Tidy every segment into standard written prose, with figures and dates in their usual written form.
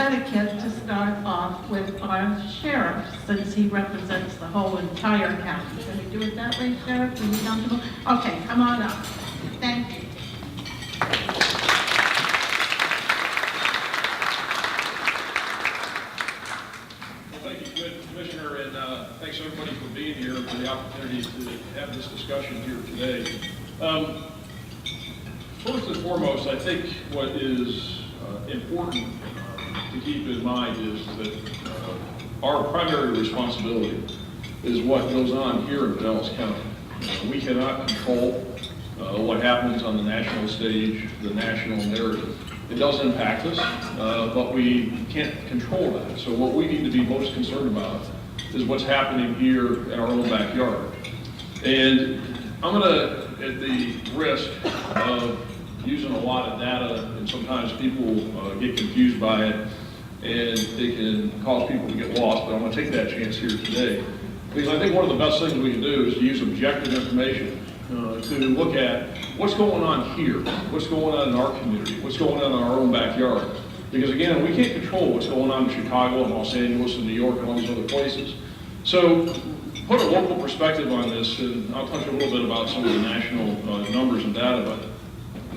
etiquette to start off with our sheriff, since he represents the whole entire county. Can we do it that way, Sheriff? Are you comfortable? Okay, come on up. Thank you. Commissioner, and thanks everybody for being here, for the opportunity to have this discussion here today. First and foremost, I think what is important to keep in mind is that our primary responsibility is what goes on here in Pinellas County. We cannot control what happens on the national stage, the national narrative. It does impact us, but we can't control that. So what we need to be most concerned about is what's happening here in our own backyard. And I'm going to, at the risk of using a lot of data, and sometimes people get confused by it, and it can cause people to get lost, but I'm going to take that chance here today. Because I think one of the best things we can do is to use objective information to look at what's going on here, what's going on in our community, what's going on in our own backyard. Because again, we can't control what's going on in Chicago and Los Angeles and New York and all these other places. So put a local perspective on this, and I'll touch a little bit about some of the national numbers and data, but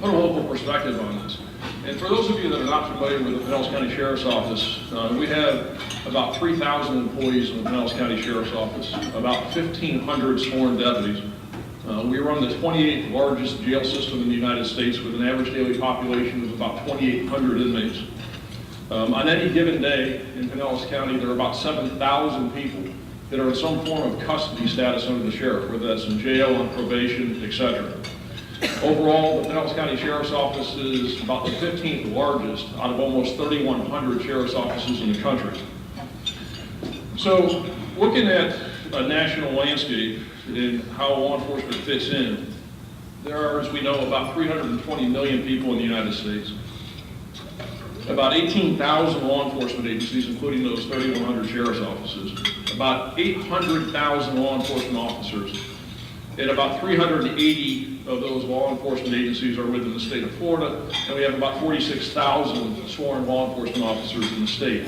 put a local perspective on this. And for those of you that are not familiar with the Pinellas County Sheriff's Office, we have about 3,000 employees in the Pinellas County Sheriff's Office, about 1,500 sworn deputies. We run the 28th largest jail system in the United States with an average daily population of about 2,800 inmates. On any given day in Pinellas County, there are about 7,000 people that are in some form of custody status under the sheriff, whether that's in jail, on probation, etc. Overall, the Pinellas County Sheriff's Office is about the 15th largest out of almost 3,100 sheriff's offices in the country. So, looking at a national landscape and how law enforcement fits in, there are, as we know, about 320 million people in the United States. About 18,000 law enforcement agencies, including those 3,100 sheriff's offices, about 800,000 law enforcement officers, and about 380 of those law enforcement agencies are within the state of Florida, and we have about 46,000 sworn law enforcement officers in the state.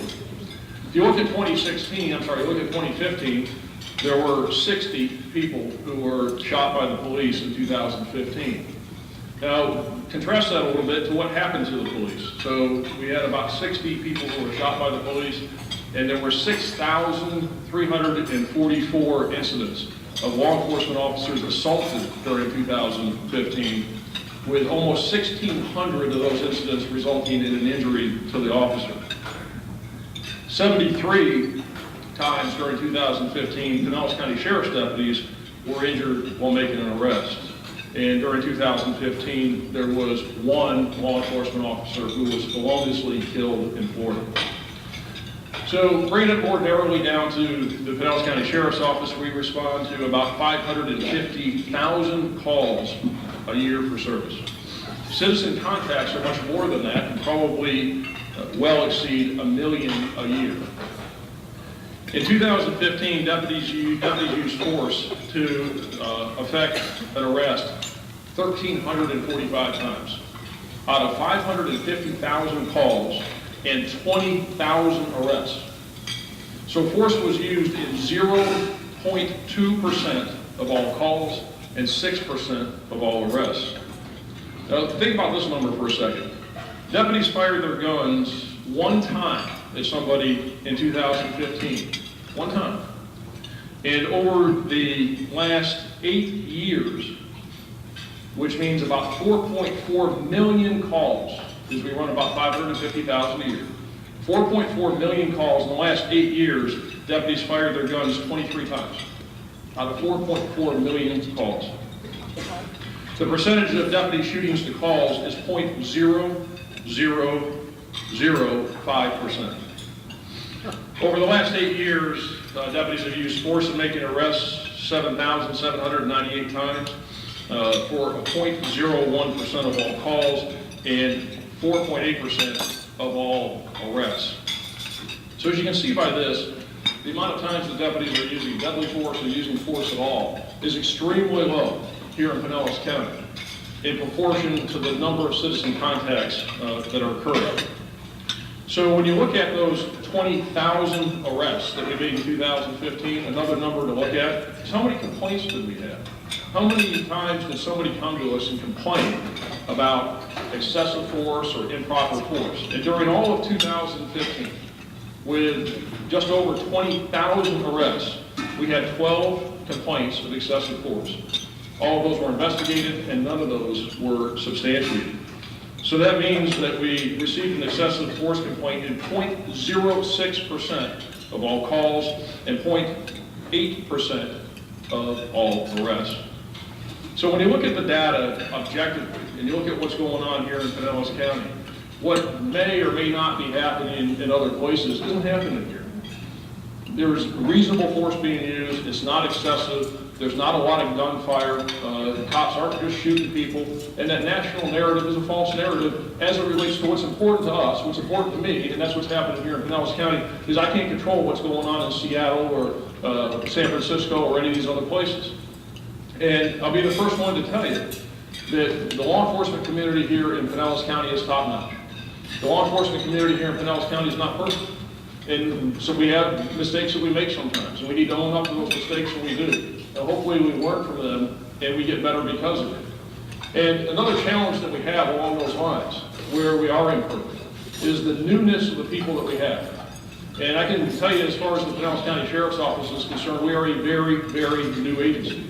If you look at 2015, there were 60 people who were shot by the police in 2015. Now, contrast that a little bit to what happened to the police. So we had about 60 people who were shot by the police, and there were 6,344 incidents of law enforcement officers assaulted during 2015, with almost 1,600 of those incidents resulting in an injury to the officer. 73 times during 2015, Pinellas County Sheriff's deputies were injured while making an arrest. And during 2015, there was one law enforcement officer who was feloniously killed in Florida. So bringing it more narrowly down to the Pinellas County Sheriff's Office, we respond to about 550,000 calls a year for service. Citizen contacts are much more than that, and probably well exceed 1 million a year. In 2015, deputies used force to effect an arrest 1,345 times. Out of 550,000 calls and 20,000 arrests. So force was used in 0.2% of all calls and 6% of all arrests. Now think about this number for a second. Deputies fired their guns one time at somebody in 2015. One time. And over the last 8 years, which means about 4.4 million calls, because we run about 550,000 a year. 4.4 million calls in the last 8 years, deputies fired their guns 23 times out of 4.4 million calls. The percentage of deputy shootings to calls is 0.0005%. Over the last 8 years, deputies have used force in making arrests 7,798 times for 0.01% of all calls and 4.8% of all arrests. So as you can see by this, the amount of times the deputies are using deadly force or using force at all is extremely low here in Pinellas County in proportion to the number of citizen contacts that are occurring. So when you look at those 20,000 arrests that we made in 2015, another number to look at is how many complaints did we have? How many times did somebody come to us and complain about excessive force or improper force? And during all of 2015, with just over 20,000 arrests, we had 12 complaints of excessive force. All of those were investigated and none of those were substantiated. So that means that we received an excessive force complaint in 0.06% of all calls and 0.8% of all arrests. So when you look at the data objectively, and you look at what's going on here in Pinellas County, what may or may not be happening in other places isn't happening here. There's reasonable force being used, it's not excessive, there's not a lot of gunfire, cops aren't just shooting people, and that national narrative is a false narrative as it relates to what's important to us, what's important to me, and that's what's happening here in Pinellas County, is I can't control what's going on in Seattle or San Francisco or any of these other places. And I'll be the first one to tell you that the law enforcement community here in Pinellas County is top-notch. The law enforcement community here in Pinellas County is not perfect. And so we have mistakes that we make sometimes, and we need to own up to those mistakes when we do. And hopefully we learn from them and we get better because of it. And another challenge that we have along those lines, where we are imperfect, is the newness of the people that we have. And I can tell you, as far as the Pinellas County Sheriff's Office is concerned, we are a very, very new agency.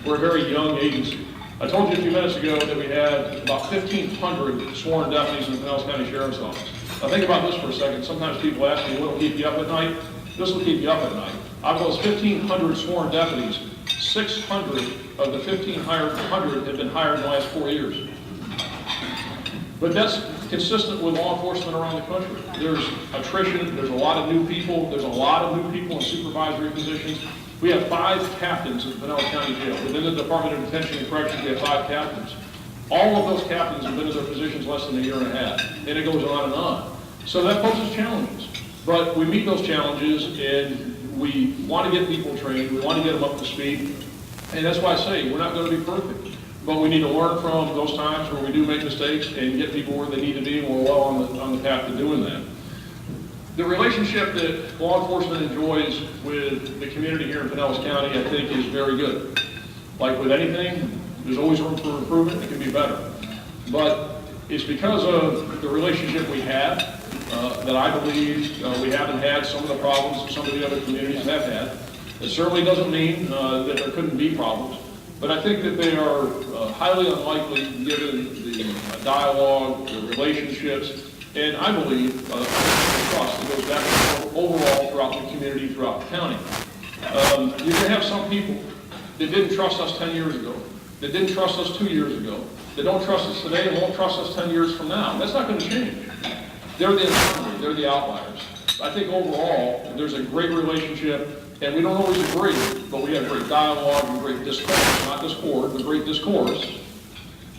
We're a very young agency. I told you a few minutes ago that we had about 1,500 sworn deputies in the Pinellas County Sheriff's Office. Now think about this for a second. Sometimes people ask me, what will keep you up at night? This will keep you up at night. Out of those 1,500 sworn deputies, 600 of the 1,500 have been hired in the last 4 years. But that's consistent with law enforcement around the country. There's attrition, there's a lot of new people, there's a lot of new people in supervisory positions. We have 5 captains in Pinellas County Jail. Within the Department of Detention and Corrections, we have 5 captains. All of those captains have been in their positions less than a year and a half, and it goes on and on. So that poses challenges. But we meet those challenges, and we want to get people trained, we want to get them up to speed, and that's why I say we're not going to be perfect. But we need to learn from those times where we do make mistakes and get people where they need to be, and we're well on the path to doing that. The relationship that law enforcement enjoys with the community here in Pinellas County, I think, is very good. Like with anything, there's always room for improvement, it can be better. But it's because of the relationship we have that I believe we haven't had some of the problems that some of the other communities have had. It certainly doesn't mean that there couldn't be problems, but I think that they are highly unlikely given the dialogue, the relationships, and I believe the trust that goes back and forth overall throughout the community, throughout the county. You can have some people that didn't trust us 10 years ago, that didn't trust us 2 years ago, that don't trust us today and won't trust us 10 years from now. That's not going to change. They're the anomaly, they're the outliers. I think overall, there's a great relationship, and we don't always agree, but we have great dialogue and great discourse, not discord, but great discourse,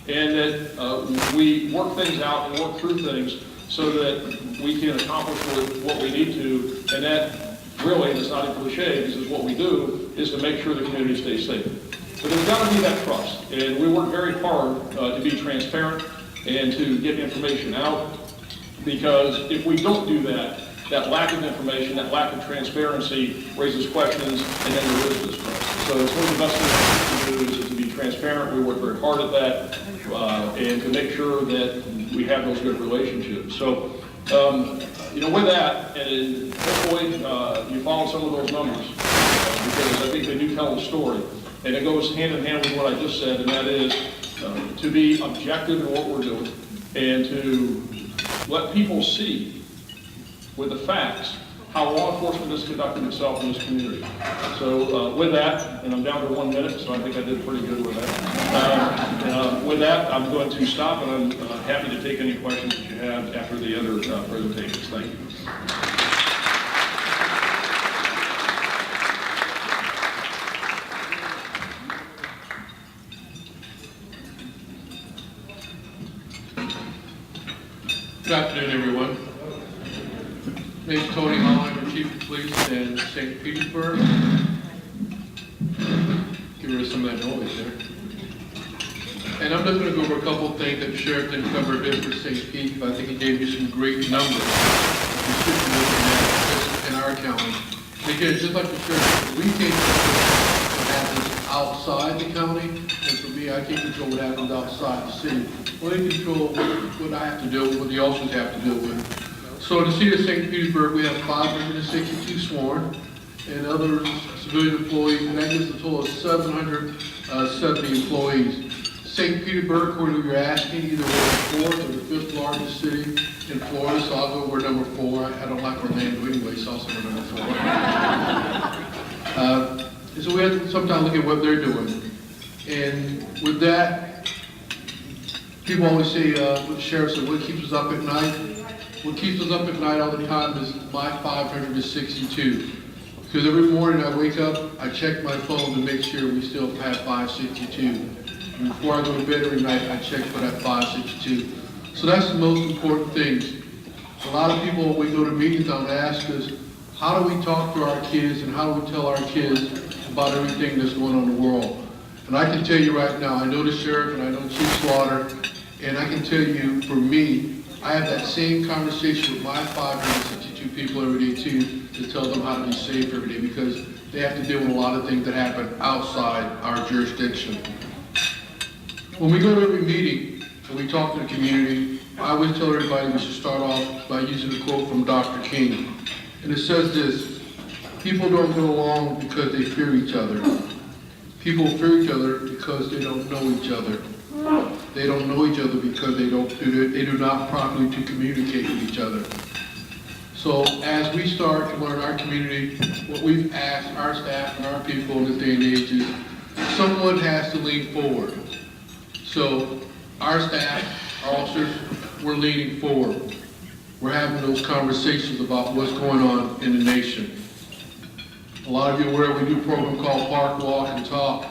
and that we work things out and work through things so that we can accomplish what we need to, and that really, and it's not a cliche, this is what we do, is to make sure the community stays safe. But there's got to be that trust, and we work very hard to be transparent and to get information out, because if we don't do that, that lack of information, that lack of transparency raises questions, and then there is distrust. So it's one of the best things we can do is to be transparent. We work very hard at that, and to make sure that we have those good relationships. So, with that, and hopefully you follow some of those numbers, because I think they do tell the story. And it goes hand in hand with what I just said, and that is to be objective in what we're doing, and to let people see with the facts how law enforcement is conducting itself in this community. So with that, and I'm down to 1 minute, so I think I did pretty good with that. With that, I'm going to stop, and I'm happy to take any questions that you have after the other presentations. Thank you. Good afternoon, everyone. My name is Tony Holland, I'm Chief of Police in St. Petersburg. Get rid of some of that noise there. And I'm just gonna go over a couple of things that the sheriff didn't cover a bit for St. Pete, but I think he gave you some great numbers. We should be looking at in our county. And again, just like the sheriff, we can't control what happens outside the county, and for me, I can't control what happens outside the city. Well, they control what I have to deal with, what the officers have to deal with. So in the city of St. Petersburg, we have 562 sworn, and other civilian employees, and that gives a total of 770 employees. St. Petersburg, according to what you're asking, either we're the fourth or the fifth largest city in Florida, so I'll go, we're number 4. I don't like Orlando anyway, so I'll say we're number 4. And so we have to sometimes look at what they're doing. And with that, people always say, what the sheriff said, what keeps us up at night? What keeps us up at night all the time is my 562. Because every morning I wake up, I check my phone to make sure we still have 562. And before I go to bed every night, I check for that 562. So that's the most important thing. A lot of people, when we go to meetings, I'll ask us, how do we talk to our kids and how do we tell our kids about everything that's going on in the world? And I can tell you right now, I know the sheriff and I know Chief Slaughter, and I can tell you, for me, I have that same conversation with my 562 people every day too, to tell them how to be safe every day, because they have to deal with a lot of things that happen outside our jurisdiction. When we go to every meeting and we talk to the community, I always tell everybody we should start off by using a quote from Dr. King. And it says this: people don't get along because they fear each other. People fear each other because they don't know each other. They don't know each other because they do not properly to communicate with each other. So as we start to learn our community, what we've asked our staff and our people in this day and age is someone has to lean forward. So our staff, our officers, we're leaning forward. We're having those conversations about what's going on in the nation. A lot of you are aware we do a program called Park, Walk, and Talk,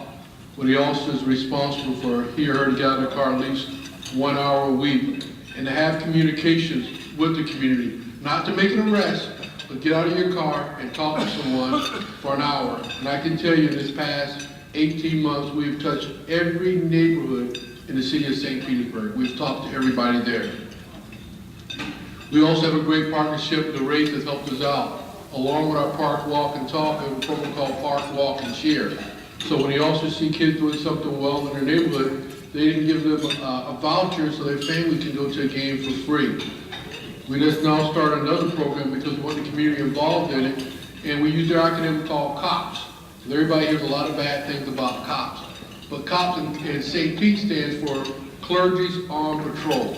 where the officer is responsible for he or her to get out of the car at least 1 hour a week and to have communications with the community. Not to make an arrest, but get out of your car and talk to someone for an hour. And I can tell you in this past 18 months, we've touched every neighborhood in the city of St. Petersburg. We've talked to everybody there. We also have a great partnership with the Rays that's helped us out. Along with our Park, Walk, and Talk, we have a program called Park, Walk, and Cheer. So when you also see kids doing something well in their neighborhood, they can give them a voucher so their family can go to a game for free. We just now started another program because we want the community involved in it, and we use their acronym called COPS. So everybody hears a lot of bad things about COPS. But COPS in St. Pete stands for Clergy's on Patrol.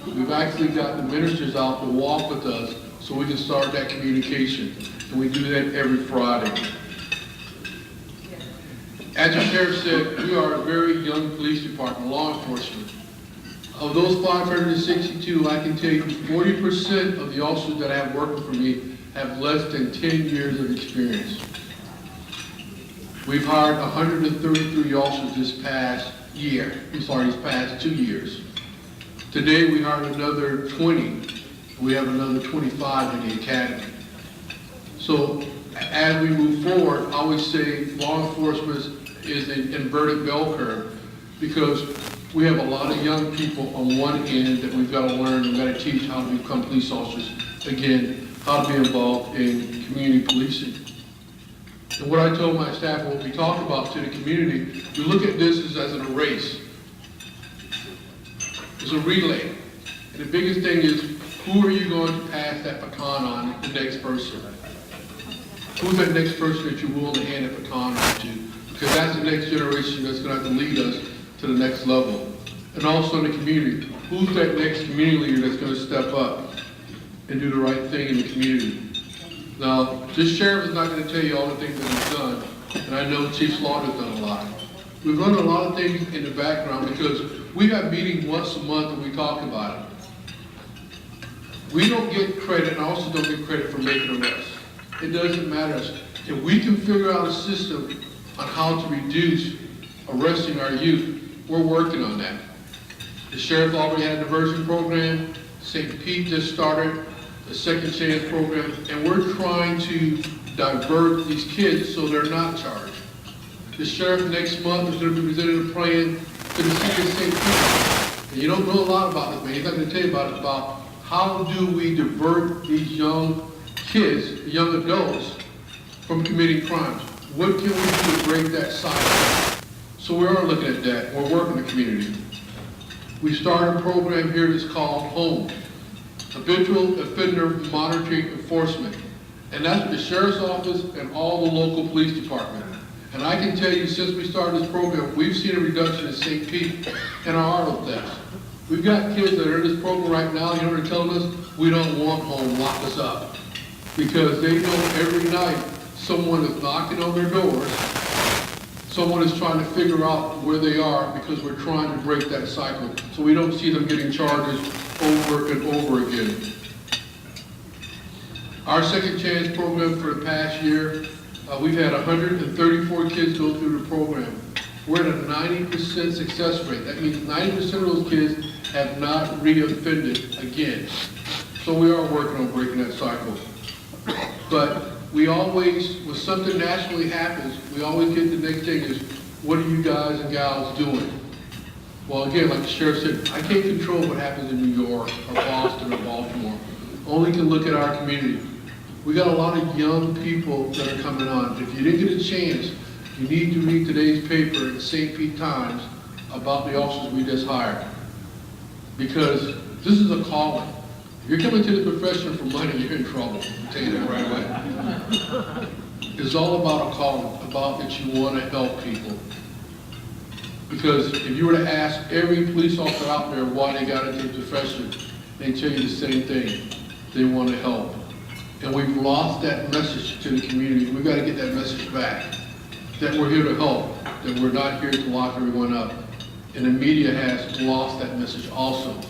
We've actually got the ministers out to walk with us so we can start that communication. And we do that every Friday. As the sheriff said, we are a very young police department, law enforcement. Of those 562, I can tell you 40% of the officers that have working for me have less than 10 years of experience. We've hired 133 officers this past year. These past 2 years. Today we hired another 20. We have another 25 in the academy. So as we move forward, I always say law enforcement is an inverted bell curve because we have a lot of young people on one end that we've got to learn, we've got to teach how to become police officers. Again, how to be involved in community policing. And what I told my staff, what we talk about to the community, we look at this as a race. It's a relay. And the biggest thing is, who are you going to pass that baton on to the next person? Who's that next person that you're willing to hand that baton on to? Because that's the next generation that's going to have to lead us to the next level. And also in the community, who's that next community leader that's going to step up and do the right thing in the community? Now, this sheriff is not going to tell you all the things that he's done, and I know Chief Slaughter's done a lot. We've done a lot of things in the background because we have meetings once a month and we talk about it. We don't get credit, and I also don't get credit for making arrests. It doesn't matter. If we can figure out a system on how to reduce arresting our youth, we're working on that. The sheriff already had a diversion program. St. Pete just started the Second Chance program, and we're trying to divert these kids so they're not charged. The sheriff next month is going to be presenting a plan to the city of St. Pete. And you don't know a lot about this, man. He's not going to tell you about how do we divert these young kids, young adults, from committing crimes. What can we do to break that cycle? So we are looking at that. We're working in the community. We started a program here that's called HOME, Habitual Offender Monitoring Enforcement. And that's with the Sheriff's Office and all the local police departments. And I can tell you, since we started this program, we've seen a reduction in St. Pete and our auto thefts. We've got kids that are in this program right now, you know, they're telling us, we don't want home, lock us up. Because they know every night someone is knocking on their doors, someone is trying to figure out where they are because we're trying to break that cycle. So we don't see them getting charges over and over again. Our Second Chance program for the past year, we've had 134 kids go through the program. We're at a 90% success rate. That means 90% of those kids have not re-offended again. So we are working on breaking that cycle. But we always, when something nationally happens, we always get the next thing is, what are you guys and gals doing? Well, again, like the sheriff said, I can't control what happens in New York or Boston or Baltimore. Only can look at our community. We got a lot of young people that are coming on. If you didn't get a chance, you need to read today's paper in the St. Pete Times about the officers we just hired. Because this is a calling. If you're coming to the profession for money, you're in trouble. I'll tell you that right away. It's all about a calling, about that you want to help people. Because if you were to ask every police officer out there why they got into the profession, they tell you the same thing. They want to help. And we've lost that message to the community. We've got to get that message back. That we're here to help. That we're not here to lock everyone up. And the media has lost that message also.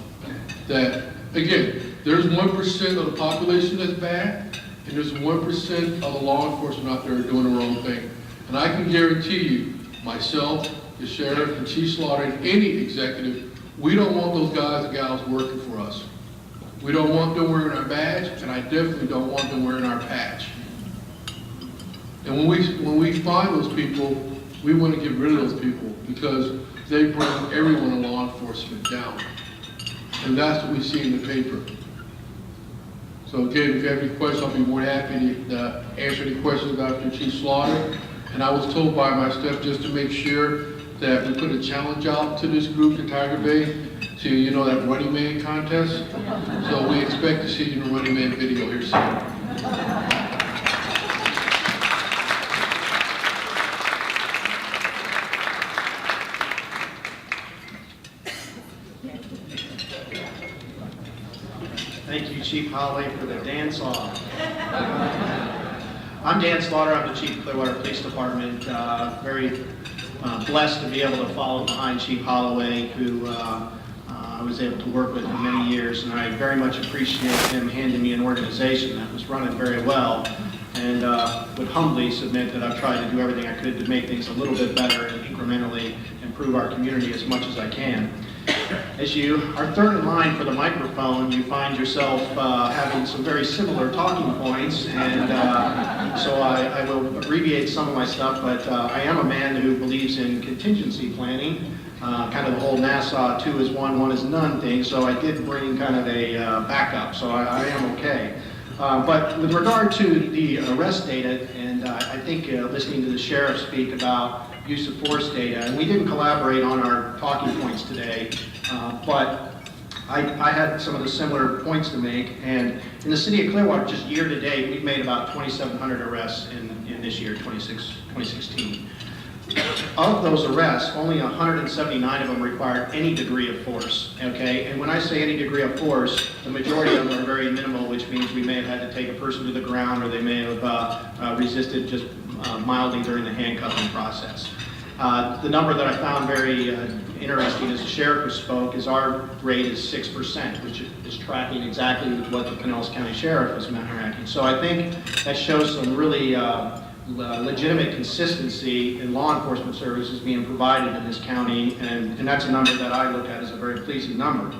That, again, there's 1% of the population that's bad, and there's 1% of the law enforcement out there doing the wrong thing. And I can guarantee you, myself, the sheriff, and Chief Slaughter, and any executive, we don't want those guys and gals working for us. We don't want them wearing our badge, and I definitely don't want them wearing our patch. And when we find those people, we want to get rid of those people because they bring everyone in law enforcement down. And that's what we see in the paper. So again, if you have any questions, I'll be more than happy to answer any questions about your Chief Slaughter. And I was told by my staff just to make sure that we put a challenge out to this group in Tiger Bay to, you know, that Running Man contest. So we expect to see you in a Running Man video here soon. Thank you, Chief Holloway, for the dance-off. I'm Dan Slaughter. I'm the Chief of Clearwater Police Department. Very blessed to be able to follow behind Chief Holloway, who I was able to work with for many years, and I very much appreciate him handing me an organization that was running very well, and would humbly submit that I've tried to do everything I could to make things a little bit better and incrementally improve our community as much as I can. As you are third in line for the microphone, you find yourself having some very similar talking points, and so I will abbreviate some of my stuff, but I am a man who believes in contingency planning, kind of the whole Nassau 2 is 1, 1 is none thing, so I did bring kind of a backup, so I am okay. But with regard to the arrest data, and I think listening to the sheriff speak about use of force data, and we didn't collaborate on our talking points today, but I had some of the similar points to make, and in the city of Clearwater, just year to date, we've made about 2,700 arrests in this year, 2016. Of those arrests, only 179 of them required any degree of force, okay? And when I say any degree of force, the majority of them are very minimal, which means we may have had to take a person to the ground, or they may have resisted just mildly during the handcuffing process. The number that I found very interesting as the sheriff who spoke is our rate is 6%, which is tracking exactly what the Pinellas County Sheriff is tracking. So I think that shows some really legitimate consistency in law enforcement services being provided in this county, and that's a number that I look at as a very pleasing number.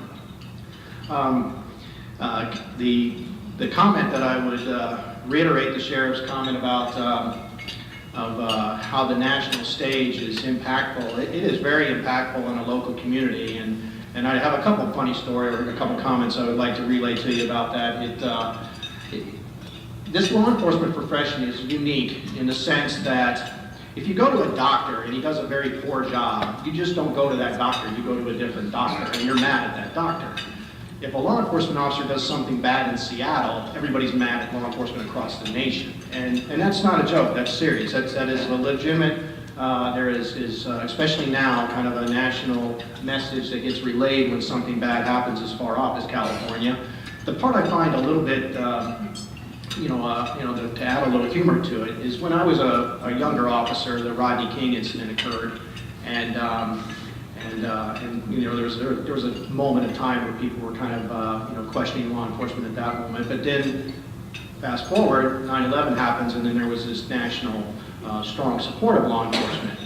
The comment that I would reiterate the sheriff's comment about how the national stage is impactful. It is very impactful in a local community, and I have a couple of funny stories or a couple of comments I would like to relay to you about that. This law enforcement profession is unique in the sense that if you go to a doctor and he does a very poor job, you just don't go to that doctor, you go to a different doctor, and you're mad at that doctor. If a law enforcement officer does something bad in Seattle, everybody's mad at law enforcement across the nation. And that's not a joke, that's serious. That is a legitimate, there is especially now, kind of a national message that gets relayed when something bad happens as far off as California. The part I find a little bit, to add a little humor to it, is when I was a younger officer, the Rodney King incident occurred, and there was a moment in time where people were kind of questioning law enforcement at that moment. But then fast forward, 9/11 happens, and then there was this national strong support of law enforcement,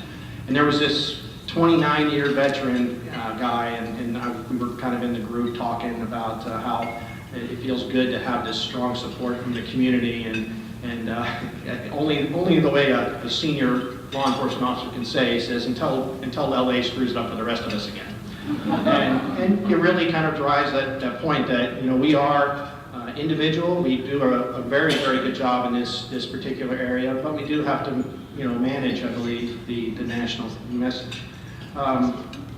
and there was this 29-year veteran guy, and we were kind of in the group talking about how it feels good to have this strong support from the community, and only the way a senior law enforcement officer can say, he says, until LA screws it up for the rest of us again. And it really kind of drives that point that, we are individual, we do a very, very good job in this particular area, but we do have to, manage, I believe, the national message.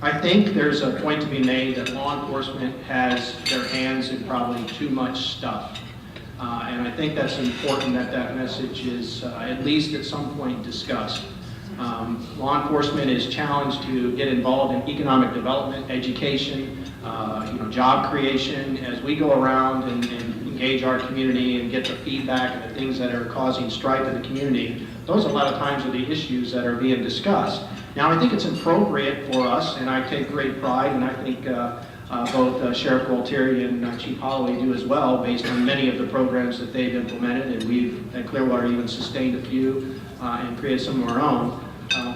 I think there's a point to be made that law enforcement has their hands in probably too much stuff. And I think that's important that message is at least at some point discussed. Law enforcement is challenged to get involved in economic development, education, job creation. As we go around and engage our community and get the feedback and the things that are causing strife in the community, those a lot of times are the issues that are being discussed. Now, I think it's appropriate for us, and I take great pride, and I think both Sheriff Gualtieri and Chief Holloway do as well, based on many of the programs that they've implemented, and we've at Clearwater even sustained a few and created some of our own.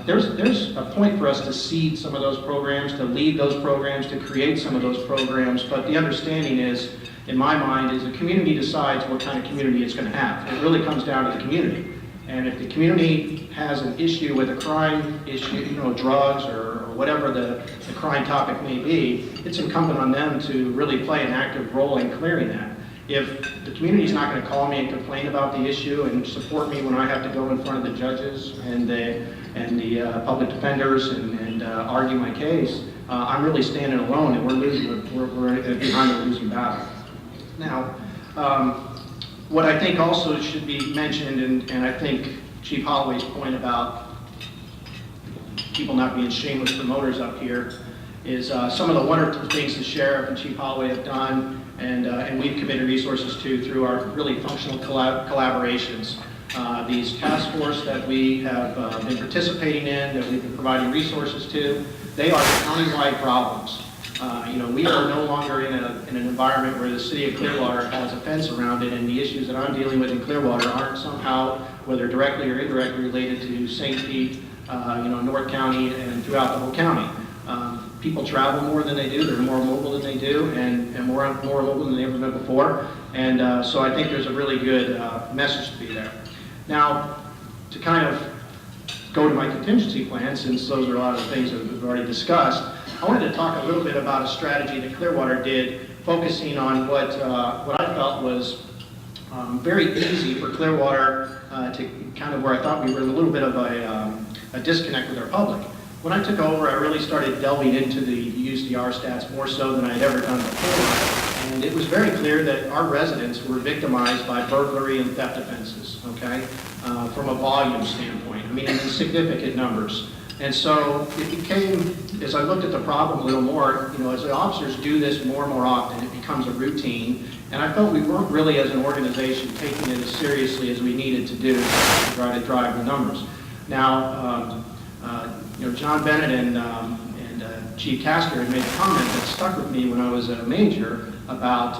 There's a point for us to seed some of those programs, to lead those programs, to create some of those programs, but the understanding is, in my mind, is the community decides what kind of community it's going to have. It really comes down to the community. And if the community has an issue with a crime issue, drugs or whatever the crime topic may be, it's incumbent on them to really play an active role in clearing that. If the community's not going to call me and complain about the issue and support me when I have to go in front of the judges and the public defenders and argue my case, I'm really standing alone, and we're behind a losing battle. Now, what I think also should be mentioned, and I think Chief Holloway's point about people not being shameless promoters up here, is some of the wonderful things the Sheriff and Chief Holloway have done, and we've committed resources to through our really functional collaborations. These task force that we have been participating in, that we've been providing resources to, they are countywide problems. We are no longer in an environment where the city of Clearwater has a fence around it, and the issues that I'm dealing with in Clearwater aren't somehow, whether directly or indirectly, related to St. Pete, North County, and throughout the whole county. People travel more than they do, they're more mobile than they do, and more mobile than they've ever been before, and so I think there's a really good message to be there. Now, to kind of go to my contingency plan, since those are a lot of the things that we've already discussed, I wanted to talk a little bit about a strategy that Clearwater did, focusing on what I felt was very easy for Clearwater to kind of where I thought we were in a little bit of a disconnect with our public. When I took over, I really started delving into the USDR stats more so than I had ever done before, and it was very clear that our residents were victimized by burglary and theft offenses, okay, from a volume standpoint. I mean, in significant numbers. And so it became, as I looked at the problem a little more, as the officers do this more and more often, it becomes a routine. And I felt we weren't really, as an organization, taking it as seriously as we needed to do to try to drive the numbers. Now, John Bennett and Chief Castor had made a comment that stuck with me when I was a major about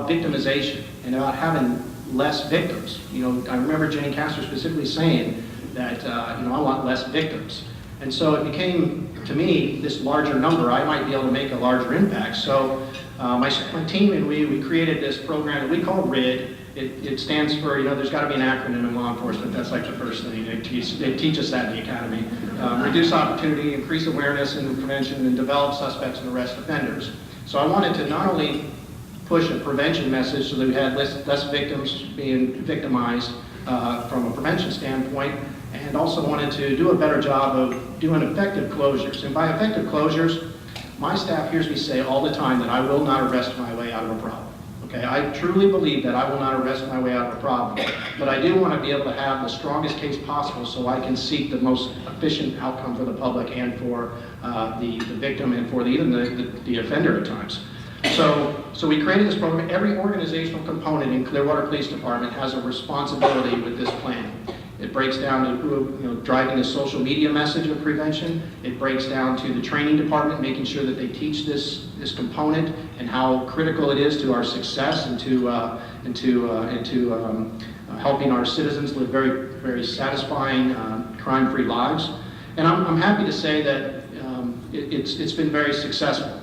victimization and about having less victims. I remember Jane Castor specifically saying that, I want less victims. And so it became, to me, this larger number, I might be able to make a larger impact. So my team and we created this program that we call RID, it stands for, there's got to be an acronym in law enforcement. That's like the first thing. They teach us that in the academy. Reduce opportunity, increase awareness and prevention, and develop suspects and arrest offenders. So I wanted to not only push a prevention message so that we had less victims being victimized from a prevention standpoint, and also wanted to do a better job of doing effective closures. And by effective closures, my staff hears me say all the time that I will not arrest my way out of a problem. Okay, I truly believe that I will not arrest my way out of a problem, but I do want to be able to have the strongest case possible so I can seek the most efficient outcome for the public and for the victim and for even the offender at times. So we created this program. Every organizational component in Clearwater Police Department has a responsibility with this plan. It breaks down to driving the social media message of prevention. It breaks down to the training department, making sure that they teach this component and how critical it is to our success and to helping our citizens live very, very satisfying, crime-free lives. And I'm happy to say that it's been very successful.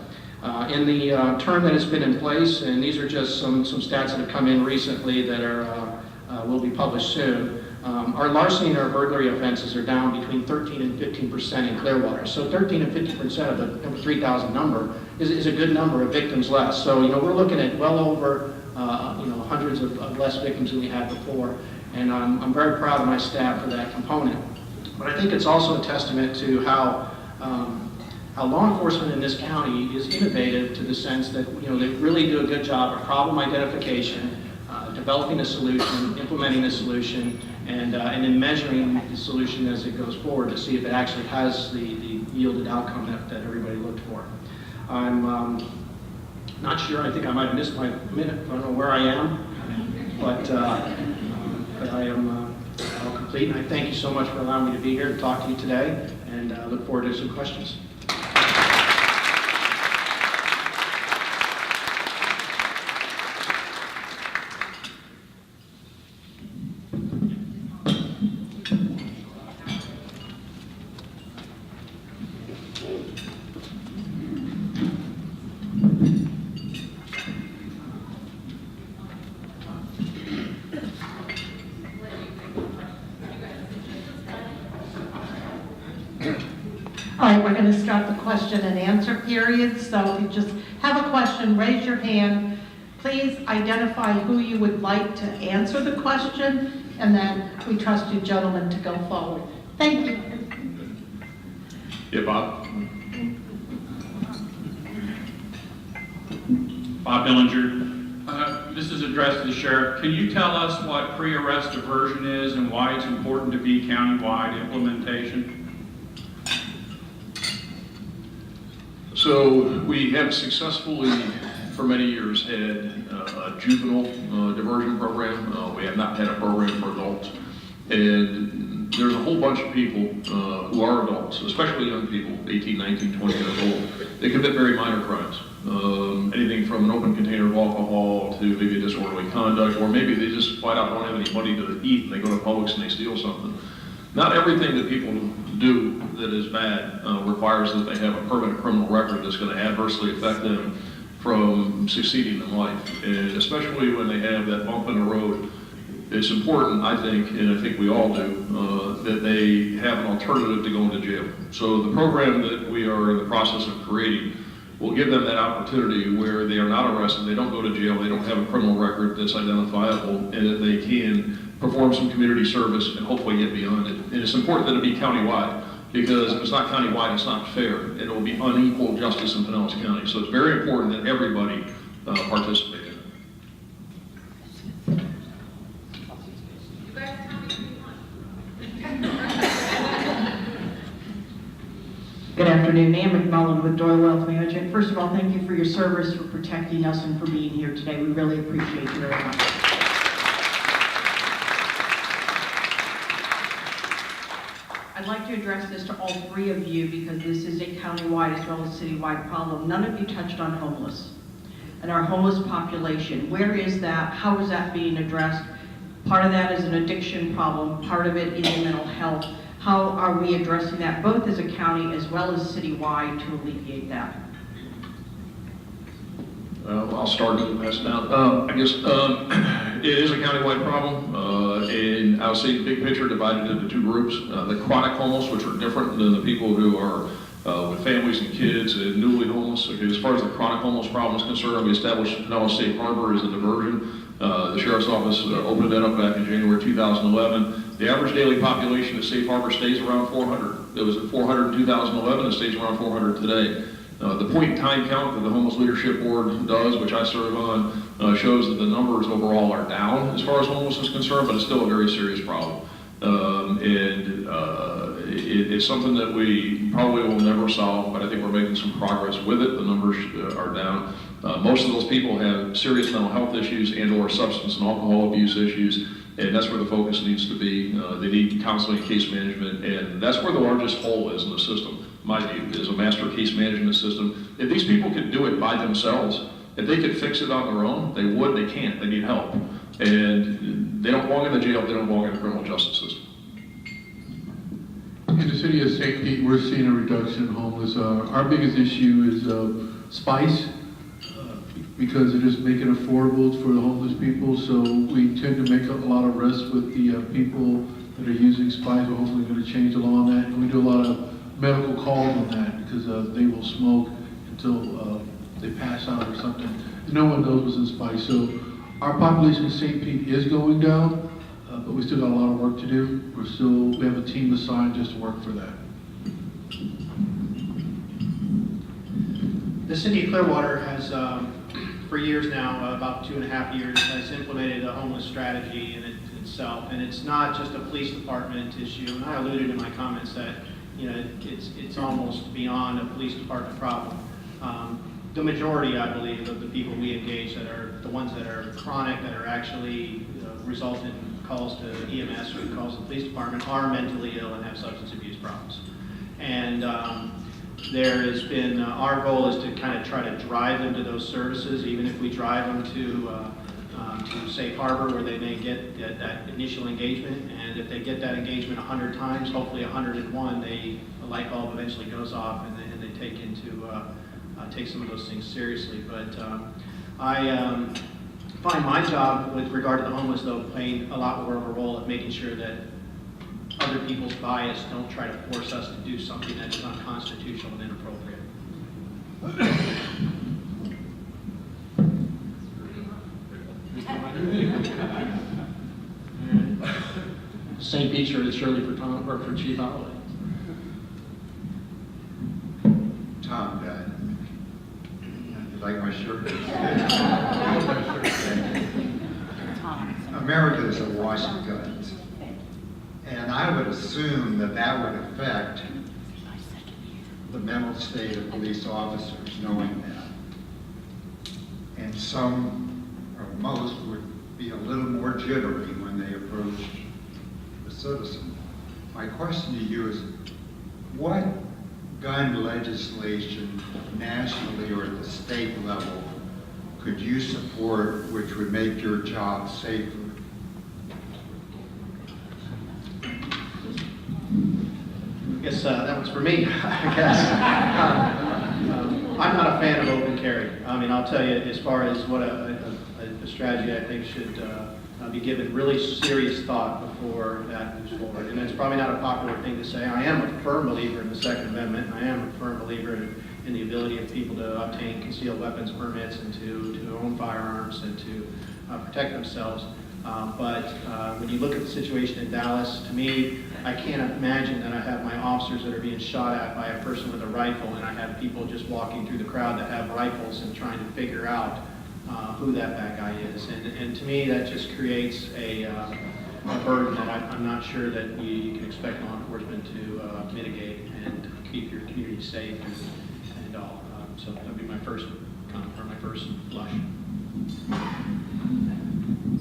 In the term that has been in place, and these are just some stats that have come in recently that will be published soon. Our larceny and our burglary offenses are down between 13 and 15% in Clearwater. So 13 and 50% of the 3,000 number is a good number of victims less. So we're looking at well over hundreds of less victims than we had before, and I'm very proud of my staff for that component. But I think it's also a testament to how law enforcement in this county is innovative to the sense that they really do a good job of problem identification, developing a solution, implementing a solution, and then measuring the solution as it goes forward to see if it actually has the yielded outcome that everybody looked for. I'm not sure. I think I might have missed my minute. I don't know where I am, but I am all complete. And I thank you so much for allowing me to be here to talk to you today, and look forward to some questions. All right, we're going to start the question and answer period. So if you just have a question, raise your hand. Please identify who you would like to answer the question, and then we trust you gentlemen to go forward. Thank you. Yeah, Bob? Bob Dillinger. This is addressed to the sheriff. Can you tell us what pre-arrest diversion is and why it's important to be countywide implementation? So we have successfully, for many years, had a juvenile diversion program. We have not had a program for adults. And there's a whole bunch of people who are adults, especially young people, 18, 19, 20 years old. They commit very minor crimes. Anything from an open container of alcohol to maybe a disorderly conduct, or maybe they just flat out don't have any money to eat and they go to Publix and they steal something. Not everything that people do that is bad requires that they have a permanent criminal record that's going to adversely affect them from succeeding in life. And especially when they have that bump in the road, it's important, I think, and I think we all do, that they have an alternative to going to jail. So the program that we are in the process of creating will give them that opportunity where they are not arrested, they don't go to jail, they don't have a criminal record that's identifiable, and that they can perform some community service and hopefully get beyond it. And it's important that it be countywide, because if it's not countywide, it's not fair, and it will be unequal justice in Pinellas County. So it's very important that everybody participate in it. Good afternoon, Ann McMullen with Doyle Wealth Management. First of all, thank you for your service, for protecting us, and for being here today. We really appreciate you very much. I'd like to address this to all three of you because this is a countywide as well as citywide problem. None of you touched on homeless and our homeless population. Where is that? How is that being addressed? Part of that is an addiction problem. Part of it is mental health. How are we addressing that, both as a county as well as citywide, to alleviate that? I'll start and pass it down. I guess It is a countywide problem, and I'll say the big picture divided into two groups. The chronic homeless, which are different than the people who are with families and kids and newly homeless. Okay, as far as the chronic homeless problem is concerned, we established Pinellas Safe Harbor as a diversion. The Sheriff's Office opened that up back in January 2011. The average daily population of Safe Harbor stays around 400. It was at 400 in 2011, it stays around 400 today. The point-in-time count that the Homeless Leadership Board does, which I serve on, shows that the numbers overall are down as far as homelessness is concerned, but it's still a very serious problem. It's something that we probably will never solve, but I think we're making some progress with it. The numbers are down. Most of those people have serious mental health issues and/or substance and alcohol abuse issues, and that's where the focus needs to be. They need counseling and case management, and that's where the largest hole is in the system. My view is a master case management system. If these people could do it by themselves, if they could fix it on their own, they would. They can't. They need help, and they don't belong in the jail. They don't belong in the criminal justice system. In the city of St. Pete, we're seeing a reduction in homeless. Our biggest issue is spice, because they're just making it affordable for the homeless people. So we tend to make a lot of risks with the people that are using spice. We're hopefully going to change the law on that. And we do a lot of medical calls on that, because they will smoke until they pass out or something. No one knows what's in spice. So our population in St. Pete is going down. But we still got a lot of work to do. We have a team assigned just to work for that. The city of Clearwater has, for years now, about 2.5 years, has implemented a homeless strategy in itself. And it's not just a police department issue. And I alluded in my comments that, you know, it's almost beyond a police department problem. The majority, I believe, of the people we engage that are the ones that are chronic, that are actually result in calls to EMS or calls to the police department, are mentally ill and have substance abuse problems. And there has been, our goal is to kind of try to drive them to those services, even if we drive them to Safe Harbor, where they may get that initial engagement. And if they get that engagement 100 times, hopefully 101, the light bulb eventually goes off, and they take some of those things seriously. But I find my job with regard to the homeless, though, playing a lot more of a role of making sure that other people's bias don't try to force us to do something that is unconstitutional and inappropriate. St. Pete shirt is surely for Tom or for Chief Holloway. Tom, you like my shirt? America is awash in guns. And I would assume that that would affect the mental state of police officers, knowing that. And some, or most, would be a little more jittery when they approach the citizen. My question to you is, what gun legislation, nationally or at the state level, could you support which would make your job safer? I guess that one's for me, I guess. I'm not a fan of open carry. I mean, I'll tell you, as far as what a strategy I think should be given really serious thought before that moves forward. And it's probably not a popular thing to say. I am a firm believer in the Second Amendment. I am a firm believer in the ability of people to obtain concealed weapons permits and to own firearms and to protect themselves. But when you look at the situation in Dallas, to me, I can't imagine that I have my officers that are being shot at by a person with a rifle, and I have people just walking through the crowd that have rifles and trying to figure out who that bad guy is. And to me, that just creates a burden that I'm not sure that you can expect law enforcement to mitigate and keep your community safe and all. So that would be my first comment, or my first blush.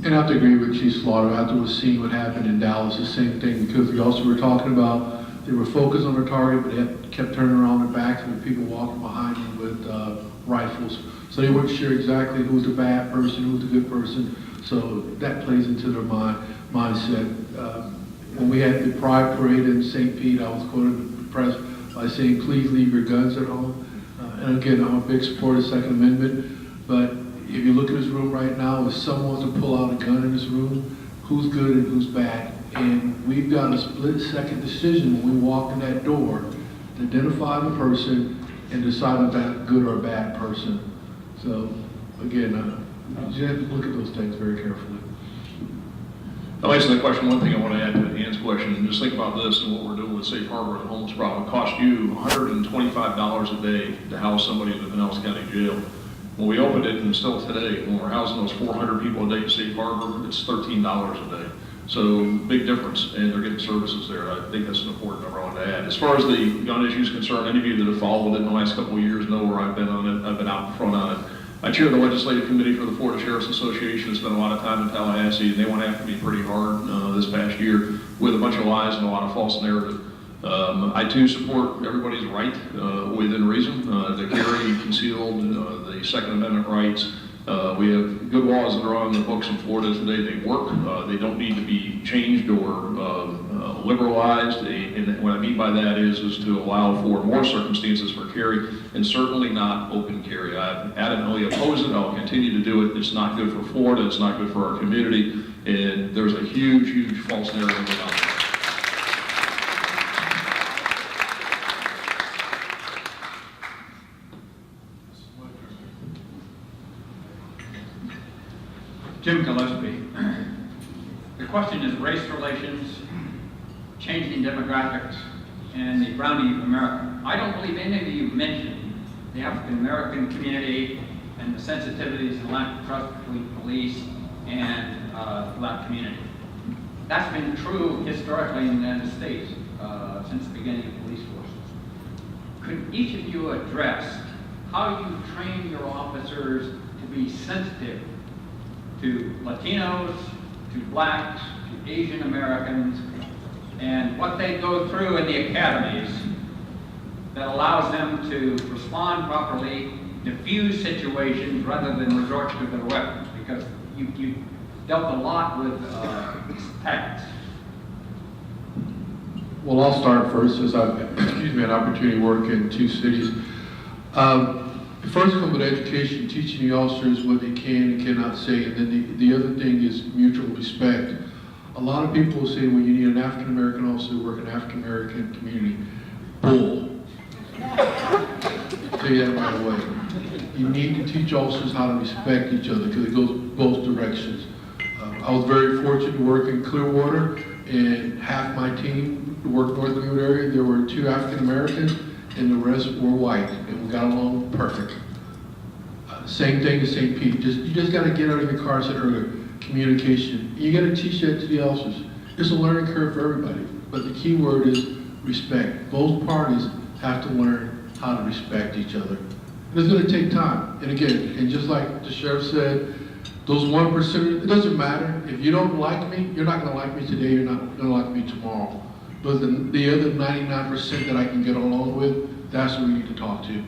And I have to agree with Chief Slaughter. After seeing what happened in Dallas, the same thing, because we also were talking about, they were focused on their target, but they kept turning around their backs and people walking behind them with rifles. So they weren't sure exactly who's the bad person, who's the good person. So that plays into their mindset. When we had the Pride Parade in St. Pete, I was quoted in the press by saying, please leave your guns at home. And again, I'm a big supporter of the Second Amendment, but if you look at this room right now, if someone was to pull out a gun in this room, who's good and who's bad? And we've got a split-second decision when we walk in that door to identify the person and decide if that's a good or a bad person. So, again, you have to look at those things very carefully. I'll answer that question. One thing I want to add to Ann's question, and just think about this and what we're doing with Safe Harbor and the homeless problem. It costs you $125 a day to house somebody in the Pinellas County Jail. When we opened it, and still today, when we're housing those 400 people a day at Safe Harbor, it's $13 a day. So big difference, and they're getting services there. I think that's an important number I want to add. As far as the gun issue is concerned, any of you that have followed it in the last couple of years know where I've been on it. I've been out in front on it. I chair the legislative committee for the Florida Sheriff's Association. I spent a lot of time in Tallahassee, and they went after me pretty hard this past year with a bunch of lies and a lot of false narrative. I too support everybody's right within reason to carry concealed, the Second Amendment rights. We have good laws that are on the books in Florida today. They work. They don't need to be changed or liberalized. And what I mean by that is to allow for more circumstances for carry, and certainly not open carry. I adamantly oppose it. I'll continue to do it. It's not good for Florida. It's not good for our community. And there's a huge, huge false narrative about it. Jim Gillespie. The question is race relations, changing demographics, and the brownie of America. I don't believe any of you mentioned the African American community and the sensitivities and lack of trust between police and black community. That's been true historically in the United States since the beginning of police forces. Could each of you address how you train your officers to be sensitive to Latinos, to blacks, to Asian Americans, and what they go through in the academies that allows them to respond properly, diffuse situations rather than resort to their weapons? Because you dealt a lot with tactics. Well, I'll start first, since I've had an opportunity to work in two cities. First comes with education, teaching the officers what they can and cannot say, and then the other thing is mutual respect. A lot of people say when you need an African American officer to work in an African American community, bull. I'll tell you that right away. You need to teach officers how to respect each other, because it goes both directions. I was very fortunate to work in Clearwater, and half my team worked North Greenwood area. There were 2 African Americans, and the rest were white, and we got along perfect. Same thing in St. Pete. You just got to get out of your car. I said earlier, communication. You got to teach that to the officers. It's a learning curve for everybody, but the key word is respect. Both parties have to learn how to respect each other. And it's going to take time. And again, and just like the sheriff said, those 1%, it doesn't matter. If you don't like me, you're not going to like me today. You're not going to like me tomorrow. But the other 99% that I can get along with, that's what we need to talk to.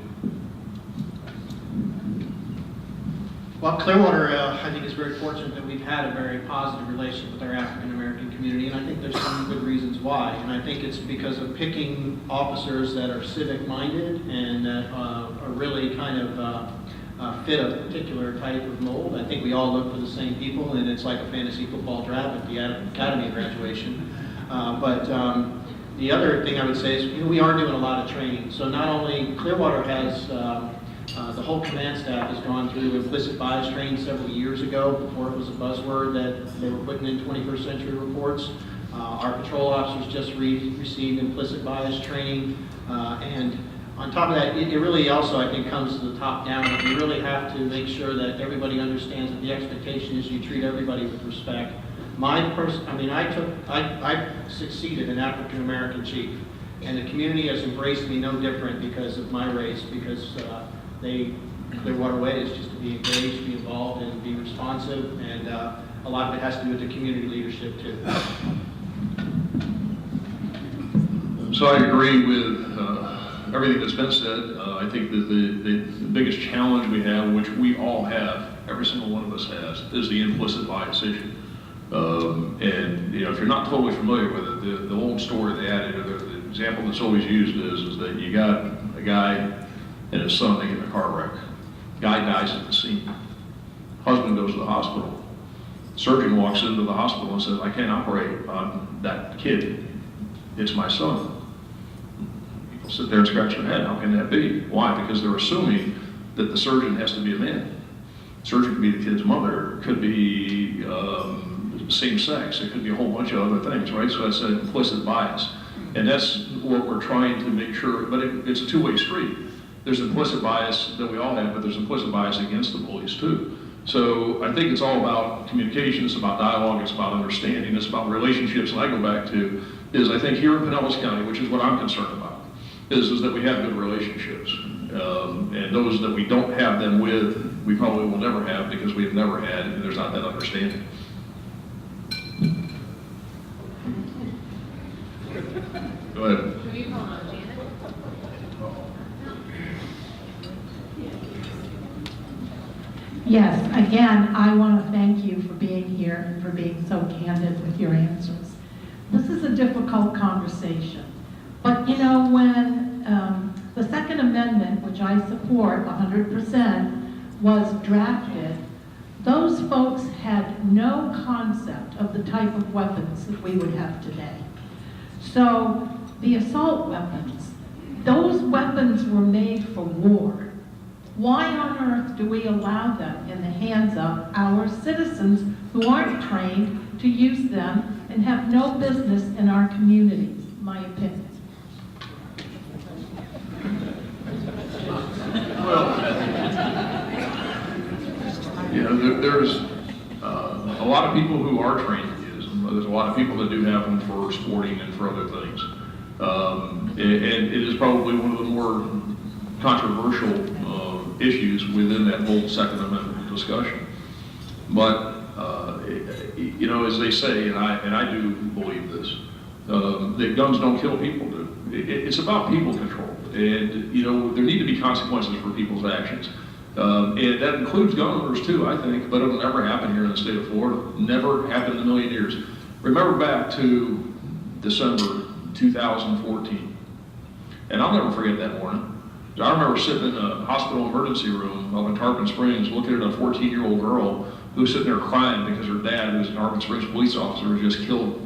Well, Clearwater, I think, is very fortunate that we've had a very positive relationship with our African American community, and I think there's some good reasons why. And I think it's because of picking officers that are civic-minded and that are really kind of fit a particular type of mold. I think we all look for the same people, and it's like a fantasy football draft at the academy graduation. But the other thing I would say is, we are doing a lot of training. So not only Clearwater has the whole command staff has gone through implicit bias training several years ago, before it was a buzzword that they were putting in 21st century reports. Our patrol officers just received implicit bias training. And on top of that, it really also, I think, comes to the top down. You really have to make sure that everybody understands that the expectation is you treat everybody with respect. I succeeded in African American chief, and the community has embraced me no different because of my race, because Clearwater Way is just to be engaged, be involved, and be responsive, and a lot of it has to do with the community leadership too. So I agree with everything that's been said. I think that the biggest challenge we have, which we all have, every single one of us has, is the implicit bias issue. And if you're not totally familiar with it, the old story they added, or the example that's always used is that you got a guy and his son, they get in a car wreck. Guy dies at the scene. husband goes to the hospital. Surgeon walks into the hospital and says, I can't operate on that kid. It's my son. People sit there and scratch their head. How can that be? Why? Because they're assuming that the surgeon has to be a man. The surgeon could be the kid's mother. It could be same sex. It could be a whole bunch of other things, right? So that's an implicit bias. And that's what we're trying to make sure, but it's a two-way street. There's implicit bias that we all have, but there's implicit bias against the police too. So I think it's all about communication, it's about dialogue, it's about understanding, it's about relationships. And I go back to is I think here in Pinellas County, which is what I'm concerned about, is that we have good relationships. And those that we don't have them with, we probably will never have because we have never had, and there's not that understanding. Go ahead. Yes, again, I want to thank you for being here and for being so candid with your answers. This is a difficult conversation, but you know, when the Second Amendment, which I support 100%, was drafted, those folks had no concept of the type of weapons that we would have today. So the assault weapons, those weapons were made for war. Why on earth do we allow them in the hands of our citizens who aren't trained to use them and have no business in our communities? My opinion. Well, you know, there's a lot of people who are trained to use them. There's a lot of people that do have them for sporting and for other things. And it is probably one of the more controversial issues within that whole Second Amendment discussion. But, you know, as they say, and I do believe this, that guns don't kill people. It's about people control. And, you know, there need to be consequences for people's actions. And that includes gun owners too, I think, but it'll never happen here in the state of Florida. Never happened in a million years. Remember back to December 2014. And I'll never forget that morning. I remember sitting in a hospital emergency room up in Tarpon Springs looking at a 14-year-old girl who was sitting there crying because her dad, who was an Tarpon Springs police officer, was just killed.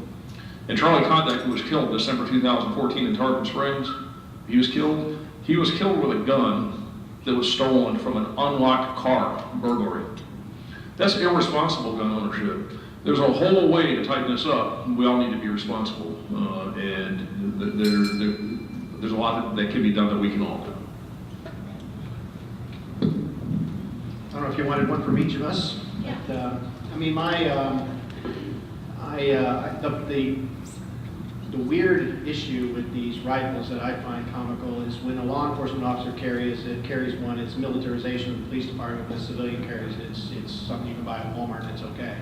And Charlie Condack, who was killed December 2014 in Tarpon Springs, he was killed with a gun that was stolen from an unlocked car, burglary. That's irresponsible gun ownership. There's a whole way to tighten this up. We all need to be responsible. And there's a lot that can be done that we can all do. I don't know if you wanted one from each of us. Yeah. I mean, the weird issue with these rifles that I find comical is when a law enforcement officer carries one, it's militarization of the police department. When a civilian carries it, it's something you can buy at Walmart and it's okay.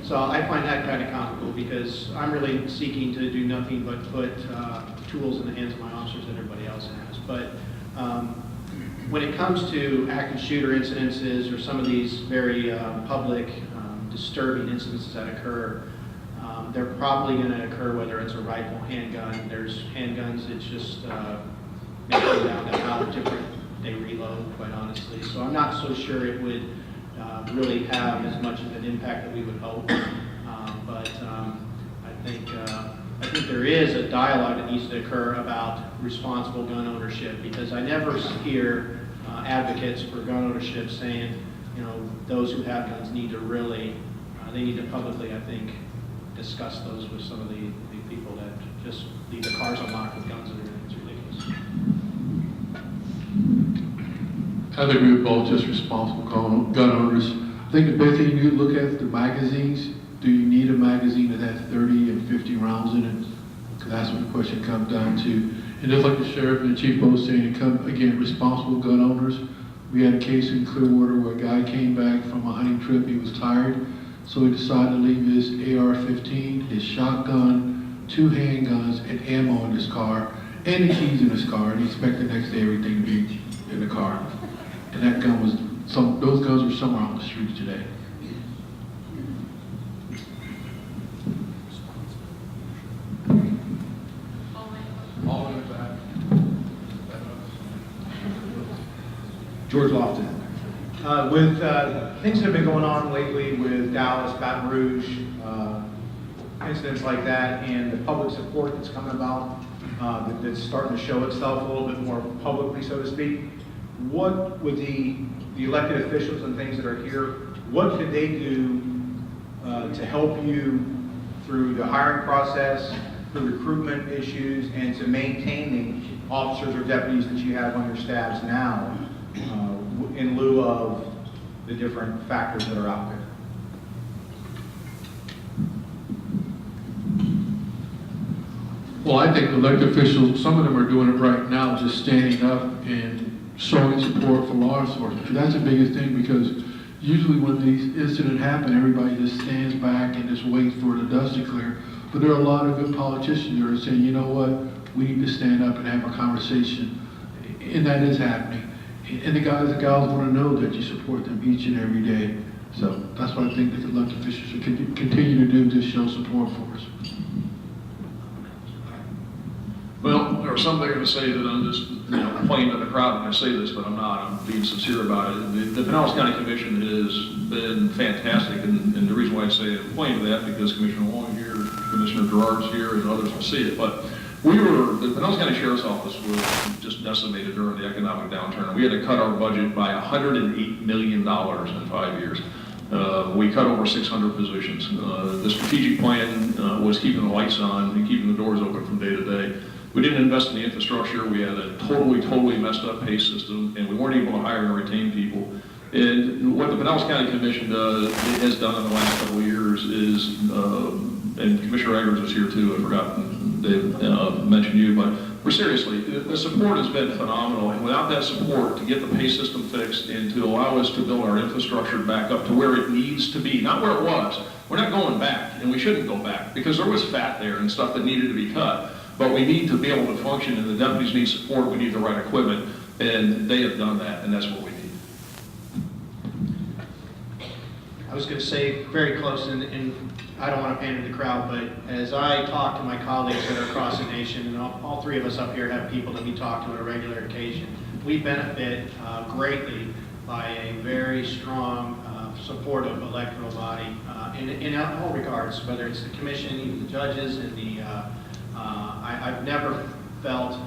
So I find that kind of comical because I'm really seeking to do nothing but put tools in the hands of my officers that everybody else has. But when it comes to active shooter incidences or some of these very public, disturbing incidences that occur, they're probably going to occur whether it's a rifle, handgun. There's handguns, it's just may come down to how different they reload, quite honestly. So I'm not so sure it would really have as much of an impact that we would hope. But I think there is a dialogue that needs to occur about responsible gun ownership, because I never hear advocates for gun ownership saying, you know, those who have guns need to really, they need to publicly, I think, discuss those with some of the people that just leave the cars unlocked with guns in them. It's ridiculous. I agree with both, just responsible gun owners. I think the best thing you do look at the magazines. Do you need a magazine that has 30 and 50 rounds in it? Because that's what the question comes down to. And just like the sheriff and the chief both saying, it comes, again, responsible gun owners. We had a case in Clearwater where a guy came back from a hunting trip. He was tired, so he decided to leave his AR-15, his shotgun, 2 handguns, and ammo in his car, and the keys in his car, and he expected the next day everything to be in the car. And that gun was, those guns were somewhere on the streets today. George Lofton. With things that have been going on lately with Dallas, Baton Rouge, incidents like that, and the public support that's coming about, that's starting to show itself a little bit more publicly, so to speak, what would the elected officials and things that are here, what could they do to help you through the hiring process, the recruitment issues, and to maintaining officers or deputies that you have on your staffs now, in lieu of the different factors that are out there? Well, I think elected officials, some of them are doing it right now, just standing up and showing support for law enforcement. That's the biggest thing, because usually when these incidents happen, everybody just stands back and just waits for the dust to clear. But there are a lot of good politicians that are saying, you know what, we need to stand up and have a conversation. And that is happening. And the guys and gals want to know that you support them each and every day. So that's what I think that the elected officials should continue to do, just show support for us. Well, there are some that are going to say that I'm just, playing to the crowd when I say this, but I'm not. I'm being sincere about it. The Pinellas County Commission has been fantastic, and the reason why I say I'm playing to that, because Commissioner Long here, Commissioner Gerard's here, and others will see it, but the Pinellas County Sheriff's Office was just decimated during the economic downturn. We had to cut our budget by $108 million in 5 years. We cut over 600 positions. The strategic plan was keeping the lights on and keeping the doors open from day to day. We didn't invest in the infrastructure. We had a totally messed up pay system, and we weren't able to hire and retain people. And what the Pinellas County Commission has done in the last couple of years is, and Commissioner Eggers is here too, I've forgotten, Dave mentioned you, but seriously, the support has been phenomenal. And without that support, to get the pay system fixed and to allow us to build our infrastructure back up to where it needs to be, not where it was. We're not going back, and we shouldn't go back, because there was fat there and stuff that needed to be cut. But we need to be able to function, and the deputies need support. We need the right equipment, and they have done that, and that's what we need. I was going to say very close, and I don't want to pander the crowd, but as I talk to my colleagues that are across the nation, and all three of us up here have people that we talk to on a regular occasion, we benefit greatly by a very strong, supportive electoral body in all regards, whether it's the commission, even the judges, and I've never felt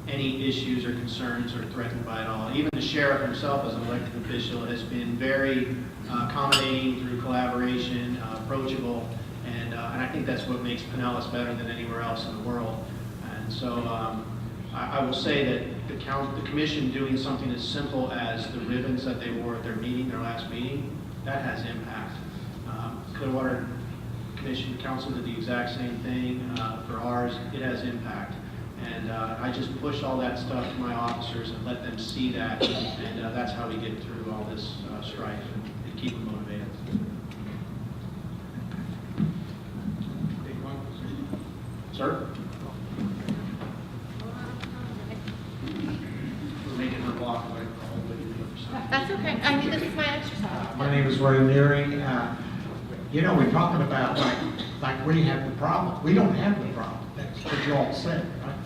any issues or concerns or threatened by it all. Even the sheriff himself, as an elected official, has been very accommodating through collaboration, approachable, and I think that's what makes Pinellas better than anywhere else in the world. And so I will say that the commission doing something as simple as the ribbons that they wore at their last meeting, that has impact. Clearwater Commission Council did the exact same thing for ours. It has impact. And I just push all that stuff to my officers and let them see that, and that's how we get through all this strife and keep them motivated. Sir? We're making her walk away from all the way. That's okay. I mean, this is my exercise. My name is Ray Neary. We're talking about like we have the problem. We don't have the problem. That's what you all said, right?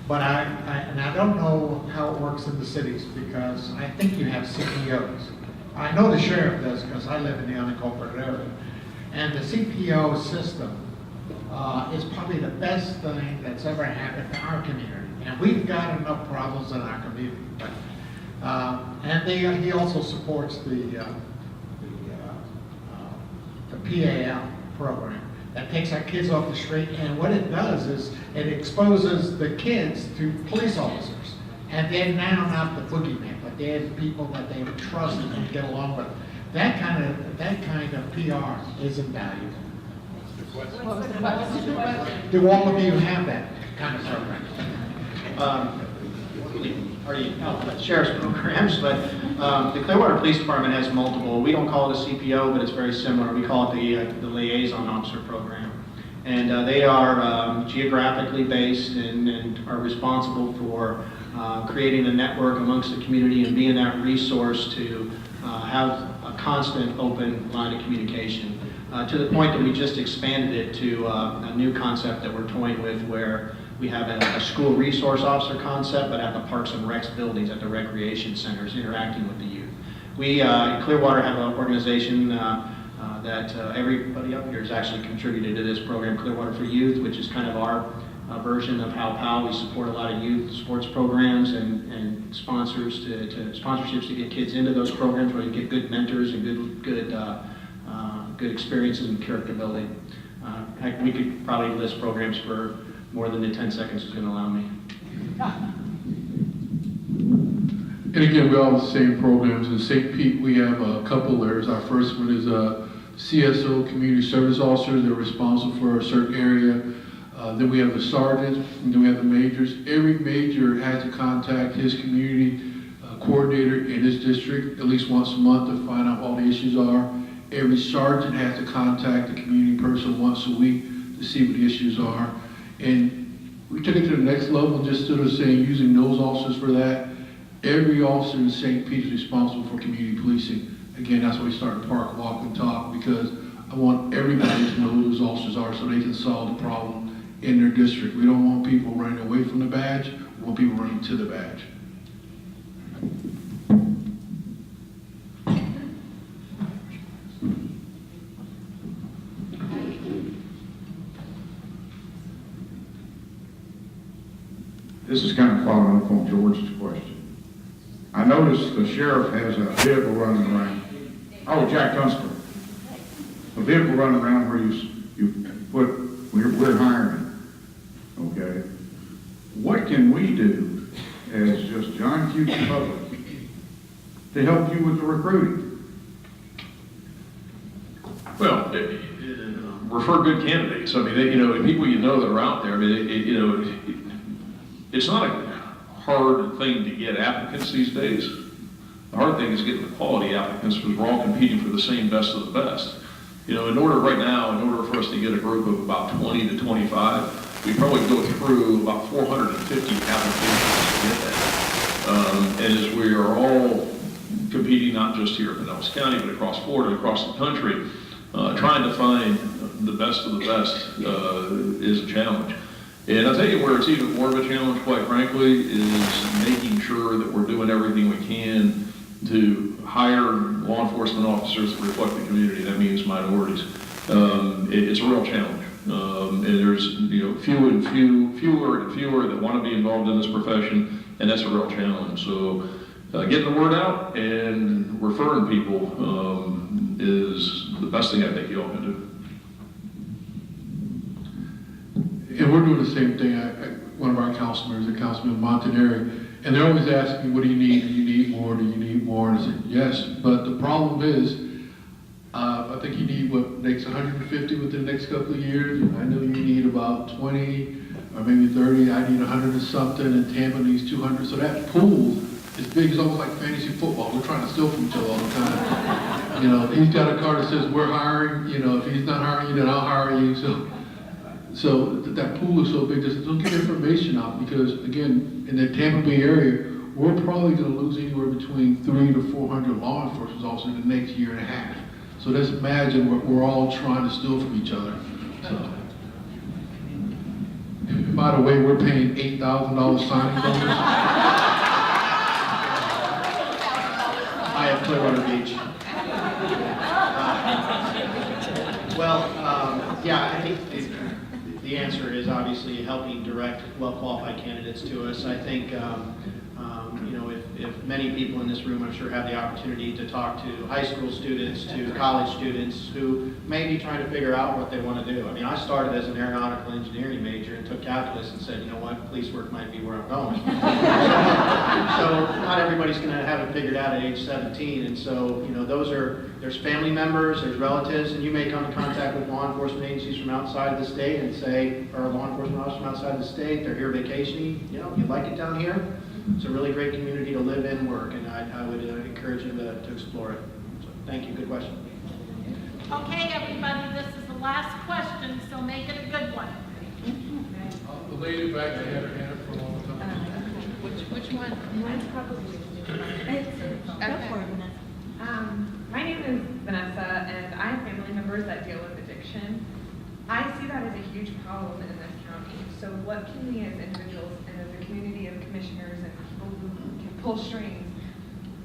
But I don't know how it works in the cities, because I think you have CPOs. I know the sheriff does, because I live in the unincorporated area. And the CPO system is probably the best thing that's ever happened to our community. And we've got enough problems in our community. But, he also supports the PAL program that takes our kids off the street, and what it does is it exposes the kids to police officers, and they're now not the boogeyman, but they're the people that they trust and get along with. That kind of PR is invaluable. Do all of you have that kind of program? Sheriff's programs, but the Clearwater Police Department has multiple. We don't call it a CPO, but it's very similar. We call it the Liaison Officer Program. And they are geographically based and are responsible for creating a network amongst the community and being that resource to have a constant open line of communication. To the point that we just expanded it to a new concept that we're toying with, where we have a school resource officer concept, but at the Parks and Recs buildings, at the recreation centers, interacting with the youth. We in Clearwater have an organization that everybody up here has actually contributed to this program, Clearwater for Youth, which is kind of our version of how PAL. We support a lot of youth sports programs and sponsors sponsorships to get kids into those programs where you get good mentors and good experiences and character building. Heck, we could probably list programs for more than the 10 seconds is going to allow me. And again, we all have the same programs. In St. Pete, we have a couple. Our first one is a CSO, Community Service Officer. They're responsible for a certain area. Then we have the sergeant, and then we have the majors. Every major has to contact his community coordinator in his district at least once a month to find out what all the issues are. Every sergeant has to contact the community person once a week to see what the issues are. And we took it to the next level, just sort of saying, using those officers for that. Every officer in St. Pete is responsible for community policing. Again, that's why we started Park, Walk, and Talk, because I want everybody to know who those officers are so they can solve the problem in their district. We don't want people running away from the badge. We want people running to the badge. This is kind of following up on George's question. I noticed the sheriff has a vehicle running around. Oh, Jack Tunstall. A vehicle running around where we're hiring. Okay. What can we do as just John Q. Public to help you with the recruiting? Well, refer good candidates. I mean, people you know that are out there. I mean, it's not a hard thing to get applicants these days. The hard thing is getting the quality applicants because we're all competing for the same best of the best. In order for us to get a group of about 20 to 25, we probably go through about 450 applications to get that. And as we are all competing, not just here in Pinellas County, but across Florida, across the country, trying to find the best of the best is a challenge. And I'll tell you where it's even more of a challenge, quite frankly, is making sure that we're doing everything we can to hire law enforcement officers that reflect the community. That means minorities. It's a real challenge. And there's fewer and fewer that want to be involved in this profession, and that's a real challenge. So getting the word out and referring people is the best thing I think you all can do. And we're doing the same thing. One of our councilmen, Councilman Montanari, and they're always asking, what do you need? Do you need more? Do you need more? And I said, yes, but the problem is, I think you need next 150 within the next couple of years. I know you need about 20 or maybe 30. I need 100 or something, and Tampa needs 200. So that pool is big. It's almost like fantasy football. We're trying to steal from each other all the time. He's got a card that says we're hiring. If he's not hiring you, then I'll hire you. So that pool is so big, just don't get information out because, again, in the Tampa Bay area, we're probably going to lose anywhere between 300 to 400 law enforcement officers in the next year and a half. So let's imagine we're all trying to steal from each other. So, and by the way, we're paying $8,000 signing bonus. I have Clearwater Beach. Yeah, I think the answer is obviously helping direct well-qualified candidates to us. I think, if many people in this room, I'm sure, have the opportunity to talk to high school students, to college students who may be trying to figure out what they want to do. I mean, I started as an aeronautical engineering major and took calculus and said, you know what, police work might be where I'm going. So not everybody's going to have it figured out at age 17. And so, there's family members, there's relatives, and you may come in contact with law enforcement agencies from outside of the state and say, or law enforcement officers from outside of the state, they're here vacationing, you like it down here? It's a really great community to live in and work, and I would encourage them to explore it. So, thank you, good question. Okay, everybody, this is the last question, so make it a good one. The lady back there had her hand up for a long time. Which one? Mine's probably Okay. My name is Vanessa, and I have family members that deal with addiction. I see that as a huge problem in this county. So what can we as individuals and as a community of commissioners and people who can pull strings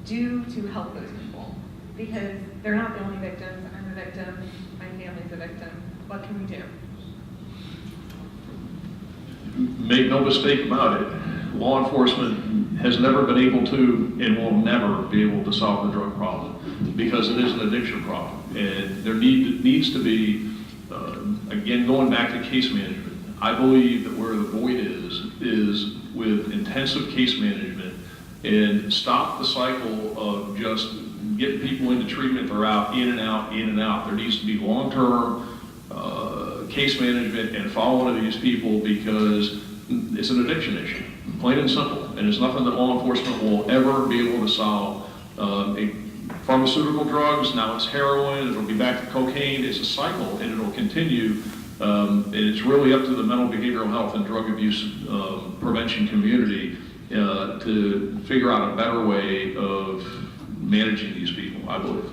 do to help those people? Because they're not the only victims. I'm a victim. My family's a victim. What can we do? Make no mistake about it, law enforcement has never been able to and will never be able to solve the drug problem because it is an addiction problem. And there needs to be, again, going back to case management. I believe that where the void is with intensive case management and stop the cycle of just getting people into treatment, they're out, in and out, in and out. There needs to be long-term case management and following of these people because it's an addiction issue, plain and simple. And it's nothing that law enforcement will ever be able to solve. Pharmaceutical drugs, now it's heroin, it'll be back to cocaine. It's a cycle and it'll continue. And it's really up to the mental behavioral health and drug abuse prevention community to figure out a better way of managing these people, I believe.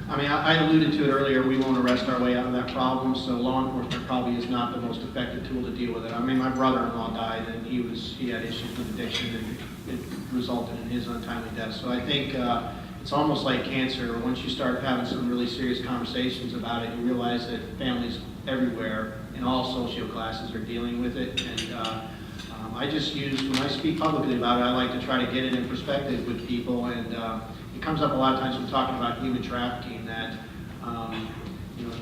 I mean, I alluded to it earlier, we won't arrest our way out of that problem, so law enforcement probably is not the most effective tool to deal with it. I mean, my brother-in-law died and he had issues with addiction and it resulted in his untimely death. So I think it's almost like cancer. Once you start having some really serious conversations about it, you realize that families everywhere in all social classes are dealing with it. And I just use, when I speak publicly about it, I like to try to get it in perspective with people. And it comes up a lot of times when talking about human trafficking that,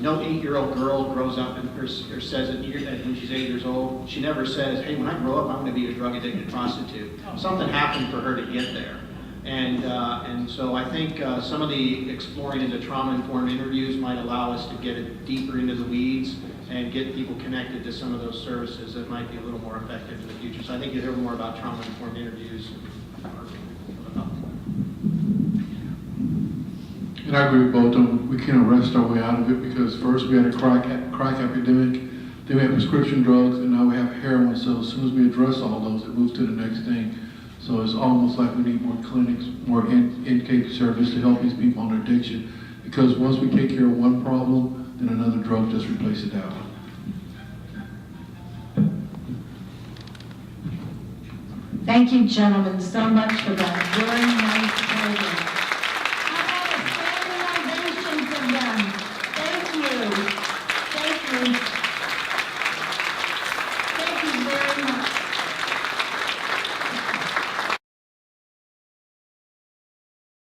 no 8-year-old girl grows up or says it when she's 8 years old. She never says, hey, when I grow up, I'm going to be a drug-addicted prostitute. Something happened for her to get there. And so I think some of the exploring into trauma-informed interviews might allow us to get it deeper into the weeds and get people connected to some of those services that might be a little more effective in the future. So I think you'll hear more about trauma-informed interviews. And I agree with both of them. We can't arrest our way out of it because first we had a crack epidemic, then we had prescription drugs, and now we have heroin. So as soon as we address all those, it moves to the next thing. So it's almost like we need more clinics, more intake service to help these people on their addiction. Because once we take care of one problem, then another drug just replaces that one. Thank you, gentlemen, so much for that very nice program.